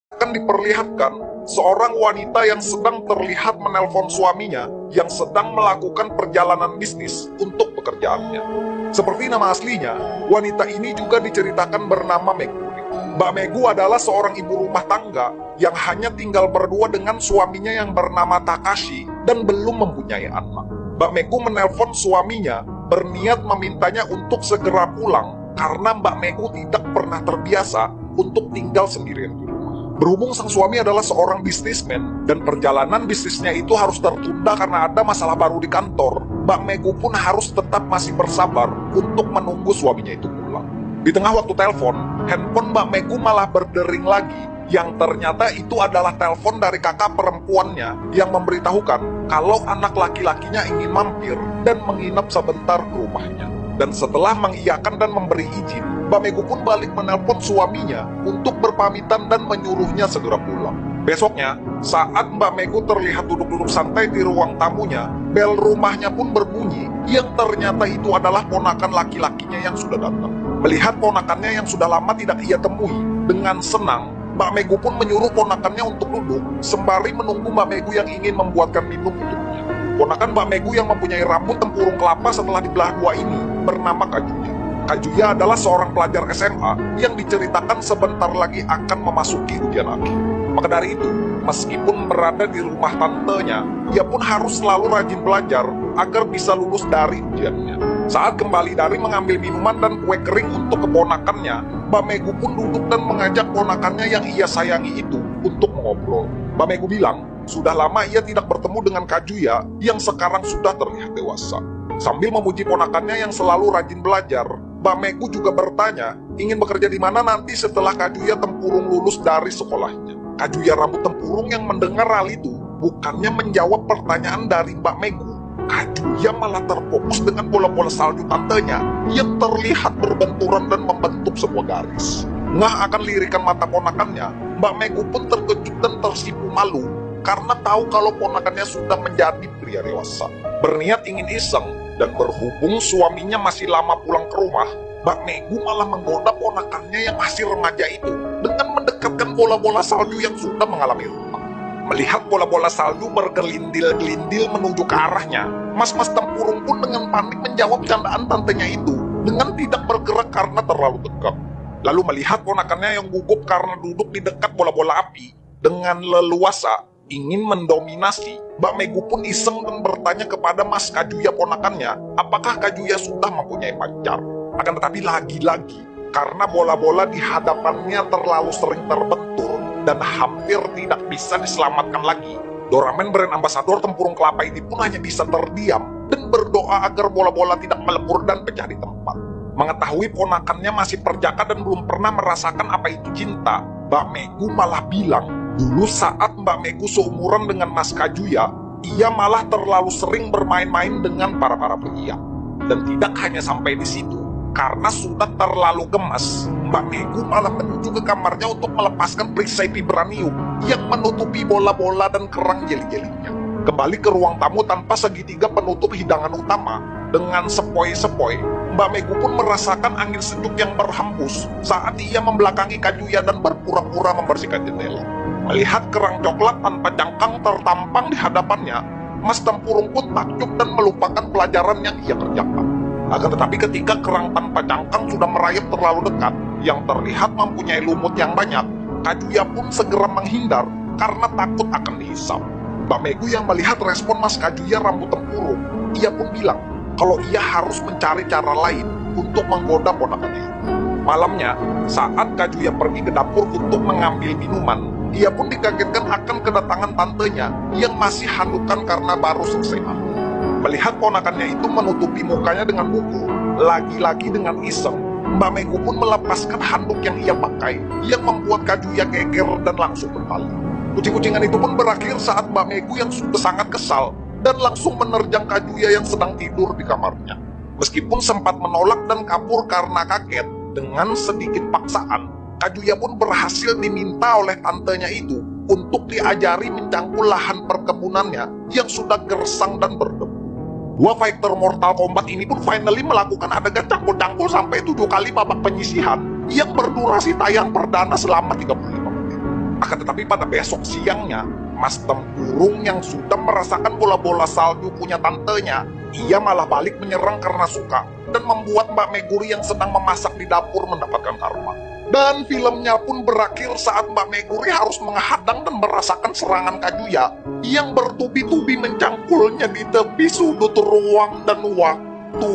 akan diperlihatkan seorang wanita yang sedang terlihat menelpon suaminya yang sedang melakukan perjalanan bisnis untuk pekerjaannya. Seperti nama aslinya, wanita ini juga diceritakan bernama Megu. Mbak Megu adalah seorang ibu rumah tangga yang hanya tinggal berdua dengan suaminya yang bernama Takashi dan belum mempunyai anak. Mbak Megu menelpon suaminya berniat memintanya untuk segera pulang karena Mbak Megu tidak pernah terbiasa untuk tinggal sendirian di rumah. Berhubung sang suami adalah seorang bisnismen dan perjalanan bisnisnya itu harus tertunda karena ada masalah baru di kantor, Mbak Megu pun harus tetap masih bersabar untuk menunggu suaminya itu pulang. Di tengah waktu telepon, handphone Mbak Megu malah berdering lagi, yang ternyata itu adalah telepon dari kakak perempuannya yang memberitahukan kalau anak laki-lakinya ingin mampir dan menginap sebentar ke rumahnya. Dan setelah mengiyakan dan memberi izin, Mbak Megu pun balik menelpon suaminya untuk berpamitan dan menyuruhnya segera pulang. Besoknya, saat Mbak Megu terlihat duduk-duduk santai di ruang tamunya, bel rumahnya pun berbunyi, yang ternyata itu adalah ponakan laki-lakinya yang sudah datang. Melihat ponakannya yang sudah lama tidak ia temui, dengan senang, Mbak Megu pun menyuruh ponakannya untuk duduk, sembari menunggu Mbak Megu yang ingin membuatkan minum untuknya. Ponakan Mbak Megu yang mempunyai rambut tempurung kelapa setelah dibelah dua ini bernama Kajuya. Kajuya adalah seorang pelajar SMA yang diceritakan sebentar lagi akan memasuki ujian akhir. Maka dari itu, meskipun berada di rumah tantenya, ia pun harus selalu rajin belajar agar bisa lulus dari ujiannya. Saat kembali dari mengambil minuman dan kue kering untuk keponakannya, Mbak Megu pun duduk dan mengajak ponakannya yang ia sayangi itu untuk mengobrol. Mbak Megu bilang, sudah lama ia tidak bertemu dengan Kajuya yang sekarang sudah terlihat dewasa. Sambil memuji ponakannya yang selalu rajin belajar, Mbak Megu juga bertanya, ingin bekerja di mana nanti setelah Kajuya tempurung lulus dari sekolahnya. Kajuya rambut tempurung yang mendengar hal itu, bukannya menjawab pertanyaan dari Mbak Megu, Kajuya malah terfokus dengan bola-bola salju tantenya yang terlihat berbenturan dan membentuk sebuah garis. Ngah akan lirikan mata ponakannya, Mbak Megu pun terkejut dan tersipu malu karena tahu kalau ponakannya sudah menjadi pria dewasa. Berniat ingin iseng, dan berhubung suaminya masih lama pulang ke rumah, Mbak Megu malah menggoda ponakannya yang masih remaja itu dengan mendekatkan bola-bola salju yang sudah mengalami rusak. Melihat bola-bola salju bergelindil-gelindil menuju ke arahnya, Mas-mas tempurung pun dengan panik menjawab candaan tantenya itu dengan tidak bergerak karena terlalu dekat. Lalu melihat ponakannya yang gugup karena duduk di dekat bola-bola api, dengan leluasa ingin mendominasi, Mbak Megu pun iseng dan bertanya kepada Mas Kajuya ponakannya, apakah Kajuya sudah mempunyai pacar. Akan tetapi lagi-lagi, karena bola-bola di hadapannya terlalu sering terbentur dan hampir tidak bisa diselamatkan lagi, Doraemon brand ambasador tempurung kelapa ini pun hanya bisa terdiam dan berdoa agar bola-bola tidak melebur dan pecah di tempat. Mengetahui ponakannya masih perjaka dan belum pernah merasakan apa itu cinta, Mbak Megu malah bilang, dulu saat Mbak Megu seumuran dengan Mas Kajuya, ia malah terlalu sering bermain-main dengan para pria. Dan tidak hanya sampai di situ, karena sudah terlalu gemas, Mbak Megu malah menuju ke kamarnya untuk melepaskan perisai vibranium yang menutupi bola-bola dan kerang jeli-jelinya. Kembali ke ruang tamu tanpa segitiga penutup hidangan utama, dengan sepoi-sepoi, Mbak Megu pun merasakan angin sejuk yang berhembus saat ia membelakangi Kajuya dan berpura-pura membersihkan jendela. Melihat kerang coklat tanpa cangkang tertampang di hadapannya, Mas Tempurung pun takjub dan melupakan pelajaran yang ia kerjakan. Akan tetapi ketika kerang tanpa cangkang sudah merayap terlalu dekat, yang terlihat mempunyai lumut yang banyak, Kajuya pun segera menghindar karena takut akan dihisap. Mbak Megu yang melihat respon Mas Kajuya rambut tempurung, ia pun bilang kalau ia harus mencari cara lain untuk menggoda ponakannya itu. Malamnya, saat Kajuya pergi ke dapur untuk mengambil minuman, ia pun dikagetkan akan kedatangan tantenya yang masih handukan karena baru selesai mandi. Melihat ponakannya itu menutupi mukanya dengan buku, lagi-lagi dengan iseng, Mbak Megu pun melepaskan handuk yang ia pakai, yang membuat Kajuya geger dan langsung berpaling. Kucing-kucingan itu pun berakhir saat Mbak Megu yang sudah sangat kesal dan langsung menerjang Kajuya yang sedang tidur di kamarnya. Meskipun sempat menolak dan kabur karena kaget, dengan sedikit paksaan, Kajuya pun berhasil diminta oleh tantenya itu untuk diajari mencangkul lahan perkebunannya yang sudah gersang dan berdebu. Dua fighter Mortal Kombat ini pun finally melakukan adegan cangkul-cangkul sampai 7 kali babak penyisihan yang berdurasi tayang perdana selama 35 menit. Akan tetapi pada besok siangnya, Mas Tempurung yang sudah merasakan bola-bola salju punya tantenya, ia malah balik menyerang karena suka dan membuat Mbak Meguri yang sedang memasak di dapur mendapatkan karma. Dan filmnya pun berakhir saat Mbak Meguri harus menghadang dan merasakan serangan Kaguya yang bertubi-tubi mencangkulnya di tepi sudut ruang dan waktu.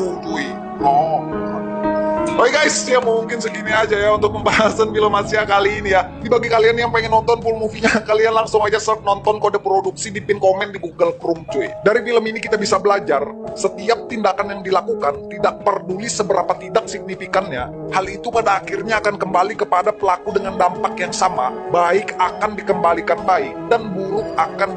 Oke guys, ya mungkin segini aja ya untuk pembahasan film Asia kali ini ya. Bagi kalian yang pengen nonton full movie-nya, kalian langsung aja search nonton kode produksi di pin komen di Google Chrome cuy. Dari film ini kita bisa belajar, setiap tindakan yang dilakukan tidak peduli seberapa tidak signifikannya, hal itu pada akhirnya akan kembali kepada pelaku dengan dampak yang sama, baik akan dikembalikan baik dan buruk akan